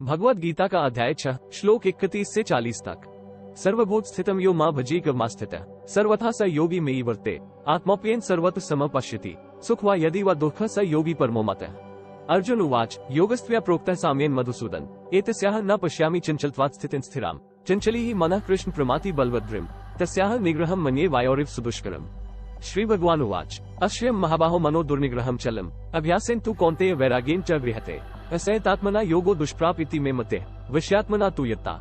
भगवद गीता का अध्याय 6 श्लोक 31 से 40 तक। सर्वभूत स्थितम यो मां भजीगमास्थित सर्वथा स योगी मयि वर्ते आत्मप्येन सर्वत्र समपश्यति सुख वा यदि वा दुःख स योगी परमो मतः। अर्जुन उवाच योगस्त्वया प्रोक्तः साम्येन मधुसूदन एतस्याः न पश्यामि चञ्चलत्वात् स्थितिं स्थिराम् चञ्चली हि मनः कृष्ण प्रमाति बलवद्रिम् तस्याः निग्रहं मन्ये वायोरिव सुदुष्करम्। श्री भगवान उवाच अश्यं महाबाहो मनो दुर्निग्रहं चलम् अभ्यासेन तु कौन्तेय वैराग्येन च गृह्यते असंयतात्मना योगो दुष्प्राप इति मे मते वश्यात्मना तु यत्ता।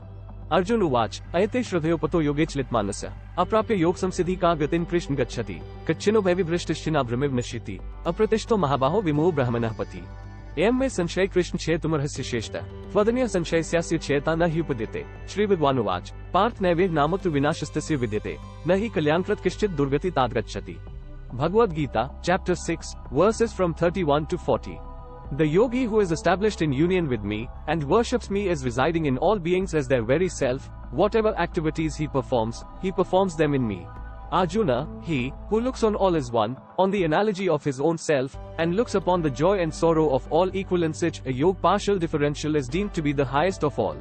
अर्जुन उवाच अयते श्रद्धयोपतो योगे चलितमानसः अप्राप्य योग संसिद्धि का गतिं कृष्ण गच्छति कच्चिनो भयविभ्रष्टश्चिना भ्रमिव नश्यति अप्रतिष्ठो महाबाहो विमोहो ब्रह्मणः पथि। एवं में संशय कृष्ण क्षेतुमर्हस्य श्रेष्ठः त्वदन्य संशय स्यास्य क्षेता न हि उपद्यते। श्री भगवान उवाच पार्थ नैवेह नामत्र विनाशस्तस्य विद्यते न हि कल्याणकृत किश्चित् दुर्गति तात गच्छति। Bhagavad Gita chapter 6 verses from 31 to 40। The yogi who is established in union with me and worships me is residing in all beings as their very self. Whatever activities he performs them in me. Arjuna, he who looks on all as one, on the analogy of his own self, and looks upon the joy and sorrow of all equal in such a yoga partial differential is deemed to be the highest of all.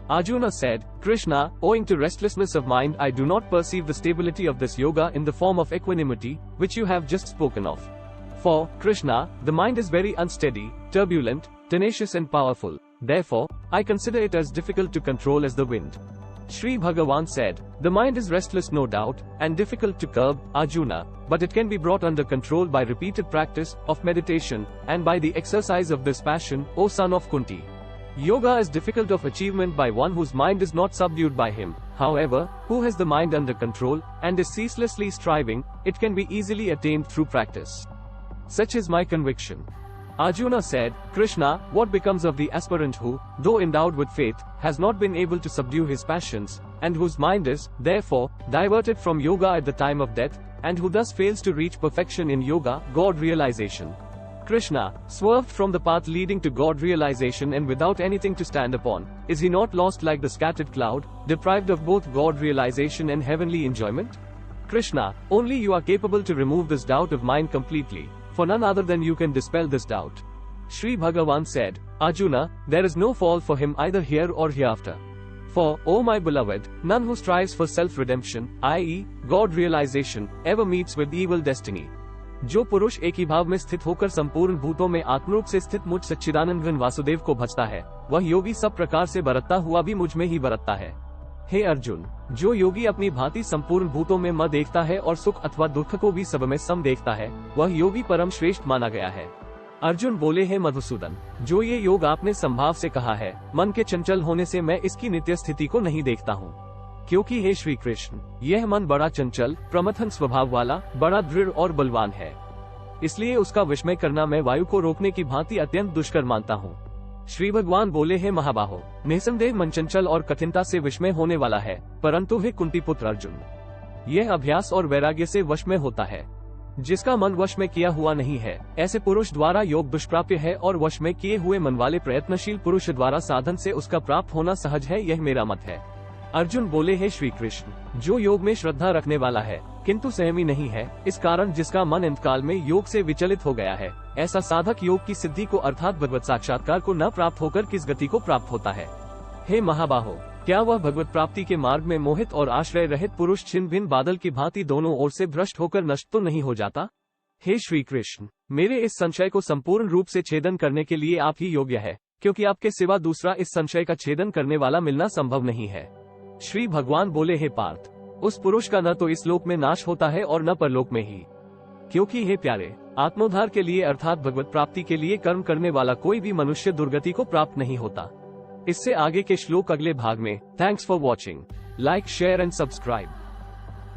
Arjuna said, Krishna, owing to restlessness of mind I do not perceive the stability of this yoga in the form of equanimity, which you have just spoken of. For, Krishna, the mind is very unsteady, turbulent, tenacious and powerful. Therefore, I consider it as difficult to control as the wind. Shri Bhagavan said, the mind is restless no doubt, and difficult to curb, Arjuna, but it can be brought under control by repeated practice of meditation, and by the exercise of this passion, O son of Kunti. Yoga is difficult of achievement by one whose mind is not subdued by him. However, who has the mind under control, and is ceaselessly striving, it can be easily attained through practice. Such is my conviction. Arjuna said, Krishna, what becomes of the aspirant who, though endowed with faith, has not been able to subdue his passions, and whose mind is, therefore, diverted from yoga at the time of death, and who thus fails to reach perfection in yoga, God realization? Krishna, swerved from the path leading to God realization and without anything to stand upon, is he not lost like the scattered cloud, deprived of both God realization and heavenly enjoyment? Krishna, only you are capable to remove this doubt of mine completely. For none other than you can dispel this doubt. Shri Bhagavan said, Arjuna, there is no fall for him either here or hereafter. For, O my beloved, none who strives for self-redemption, i.e., God realization, ever meets with evil destiny. जो पुरुष एक ही भाव में स्थित होकर संपूर्ण भूतों में आत्मरूप से स्थित मुझ सच्चिदानंद घन वासुदेव को भजता है, वह योगी सब प्रकार से बरतता हुआ भी मुझ में ही बरतता है। हे अर्जुन, जो योगी अपनी भांति संपूर्ण भूतों में म देखता है और सुख अथवा दुख को भी सब में सम देखता है, वह योगी परम श्रेष्ठ माना गया है। अर्जुन बोले, हे मधुसूदन, जो ये योग आपने संभाव से कहा है, मन के चंचल होने से मैं इसकी नित्य स्थिति को नहीं देखता हूँ। क्योंकि हे श्री कृष्ण, यह मन बड़ा चंचल, प्रमथन स्वभाव वाला, बड़ा दृढ़ और बलवान है। इसलिए उसका विस्मय करना मैं वायु को रोकने की भांति अत्यंत दुष्कर मानता हूँ। श्री भगवान बोले, हे महाबाहो, निसंदेह मन चंचल और कठिनता से विस्मय होने वाला है, परंतु हे कुंती पुत्र अर्जुन, यह अभ्यास और वैराग्य से वश में होता है। जिसका मन वश में किया हुआ नहीं है, ऐसे पुरुष द्वारा योग दुष्प्राप्य है, और वश में किए हुए मन वाले प्रयत्नशील पुरुष द्वारा साधन से उसका प्राप्त होना सहज है, यह मेरा मत है। अर्जुन बोले, हे श्री कृष्ण, जो योग में श्रद्धा रखने वाला है किंतु संयमी नहीं है, इस कारण जिसका मन अंतकाल में योग से विचलित हो गया है, ऐसा साधक योग की सिद्धि को अर्थात भगवत साक्षात्कार को न प्राप्त होकर किस गति को प्राप्त होता है? हे महाबाहो, क्या वह भगवत प्राप्ति के मार्ग में मोहित और आश्रय रहित पुरुष छिन्न भिन्न बादल की भांति दोनों ओर से भ्रष्ट होकर नष्ट तो नहीं हो जाता? हे श्री कृष्ण, मेरे इस संशय को संपूर्ण रूप से छेदन करने के लिए आप ही योग्य है, क्योंकि आपके सिवा दूसरा इस संशय का छेदन करने वाला मिलना संभव नहीं है। श्री भगवान बोले, हे पार्थ, उस पुरुष का न तो इस लोक में नाश होता है और न परलोक में ही। क्योंकि हे प्यारे, आत्मोद्धार के लिए अर्थात भगवत प्राप्ति के लिए कर्म करने वाला कोई भी मनुष्य दुर्गति को प्राप्त नहीं होता। इससे आगे के श्लोक अगले भाग में। Thanks for watching. Like, share and subscribe.